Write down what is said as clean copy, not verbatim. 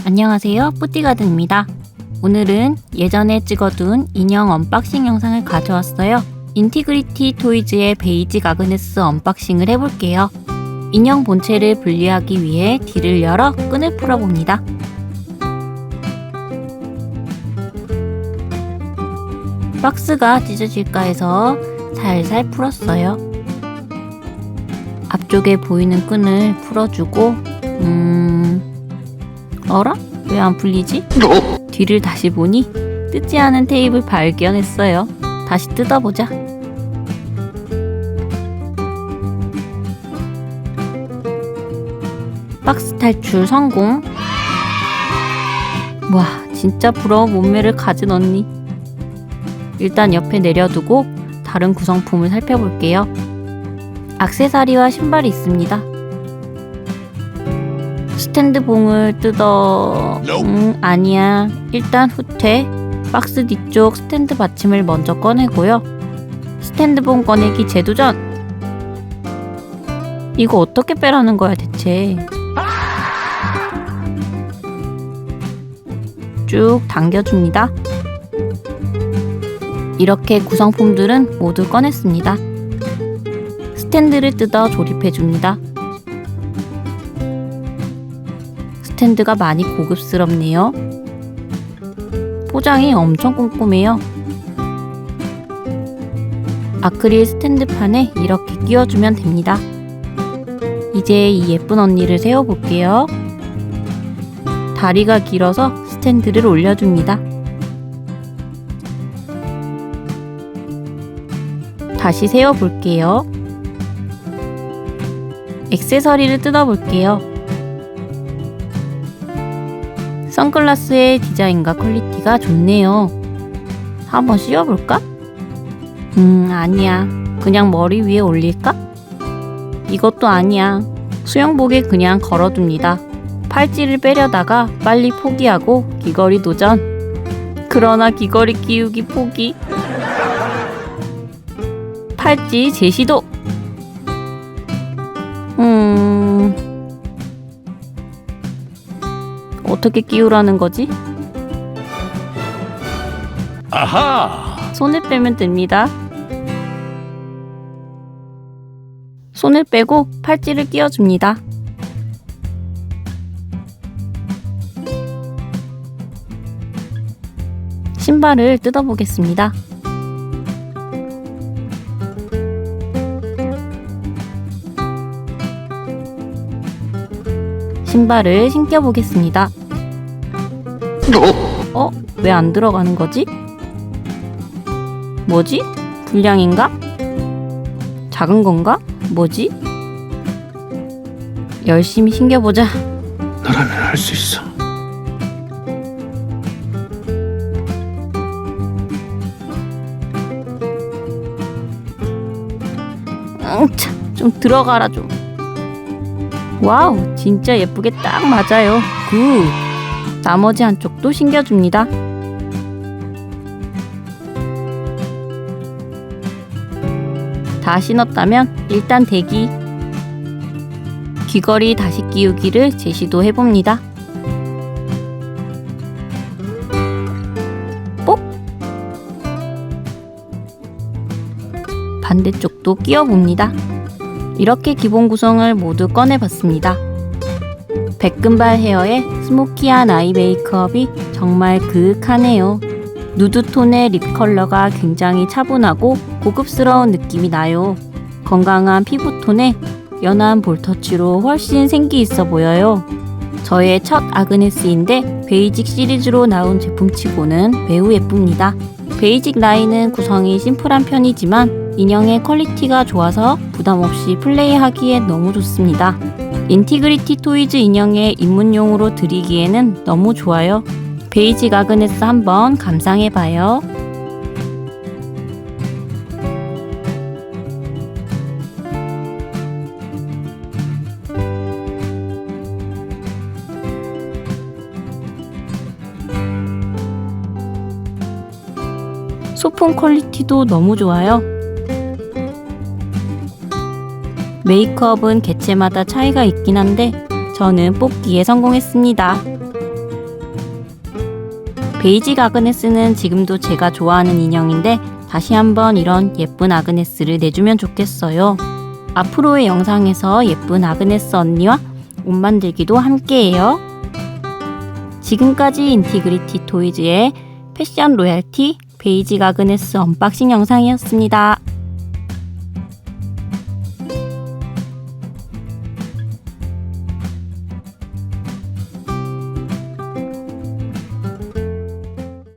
안녕하세요, 뿌띠가든입니다. 오늘은 예전에 찍어둔 인형 언박싱 영상을 가져왔어요. 인티그리티 토이즈의 베이직 아그네스 언박싱을 해볼게요. 인형 본체를 분리하기 위해 딜을 열어 끈을 풀어봅니다. 박스가 찢어질까 해서 살살 풀었어요. 앞쪽에 보이는 끈을 풀어주고 어라? 왜 안 풀리지? 뒤를 다시 보니 뜯지 않은 테이프를 발견했어요. 다시 뜯어보자. 박스 탈출 성공. 와, 진짜 부러운 몸매를 가진 언니. 일단 옆에 내려두고 다른 구성품을 살펴볼게요. 액세서리와 신발이 있습니다. 스탠드 봉을 뜯어... 아니야. 일단 후퇴. 박스 뒤쪽 스탠드 받침을 먼저 꺼내고요. 스탠드 봉 꺼내기 재도전! 이거 어떻게 빼라는 거야 대체. 쭉 당겨줍니다. 이렇게 구성품들은 모두 꺼냈습니다. 스탠드를 뜯어 조립해줍니다. 스탠드가 많이 고급스럽네요. 포장이 엄청 꼼꼼해요. 아크릴 스탠드판에 이렇게 끼워주면 됩니다. 이제 이 예쁜 언니를 세워볼게요. 다리가 길어서 스탠드를 올려줍니다. 다시 세워볼게요. 액세서리를 뜯어볼게요. 선글라스의 디자인과 퀄리티가 좋네요. 한번 씌워볼까? 아니야. 그냥 머리 위에 올릴까? 이것도 아니야. 수영복에 그냥 걸어둡니다. 팔찌를 빼려다가 빨리 포기하고 귀걸이 도전. 그러나 귀걸이 끼우기 포기. 팔찌 재시도. 어떻게 끼우라는 거지? 아하! 손을 빼면 됩니다. 손을 빼고 팔찌를 끼워줍니다. 신발을 뜯어보겠습니다. 신발을 신겨보겠습니다. 왜 안 들어가는 거지? 뭐지? 불량인가? 작은 건가? 뭐지? 열심히 신겨보자. 너라면 할 수 있어. 좀 들어가라 좀. 와우, 진짜 예쁘게 딱 맞아요. 굿! 나머지 한쪽도 신겨줍니다. 다 신었다면 일단 대기. 귀걸이 다시 끼우기를 재시도해봅니다. 뽁! 반대쪽도 끼워봅니다. 이렇게 기본 구성을 모두 꺼내봤습니다. 백금발 헤어에 스모키한 아이 메이크업이 정말 그윽하네요. 누드톤의 립 컬러가 굉장히 차분하고 고급스러운 느낌이 나요. 건강한 피부톤에 연한 볼터치로 훨씬 생기 있어 보여요. 저의 첫 아그네스인데 베이직 시리즈로 나온 제품치고는 매우 예쁩니다. 베이직 라인은 구성이 심플한 편이지만 인형의 퀄리티가 좋아서 부담없이 플레이하기에 너무 좋습니다. 인티그리티 토이즈 인형의 입문용으로 드리기에는 너무 좋아요. 베이직 아그네스 한번 감상해봐요. 소품 퀄리티도 너무 좋아요. 메이크업은 개체마다 차이가 있긴 한데 저는 뽑기에 성공했습니다. 베이직 아그네스는 지금도 제가 좋아하는 인형인데 다시 한번 이런 예쁜 아그네스를 내주면 좋겠어요. 앞으로의 영상에서 예쁜 아그네스 언니와 옷 만들기도 함께해요. 지금까지 인티그리티 토이즈의 패션 로얄티 베이직 아그네스 언박싱 영상이었습니다.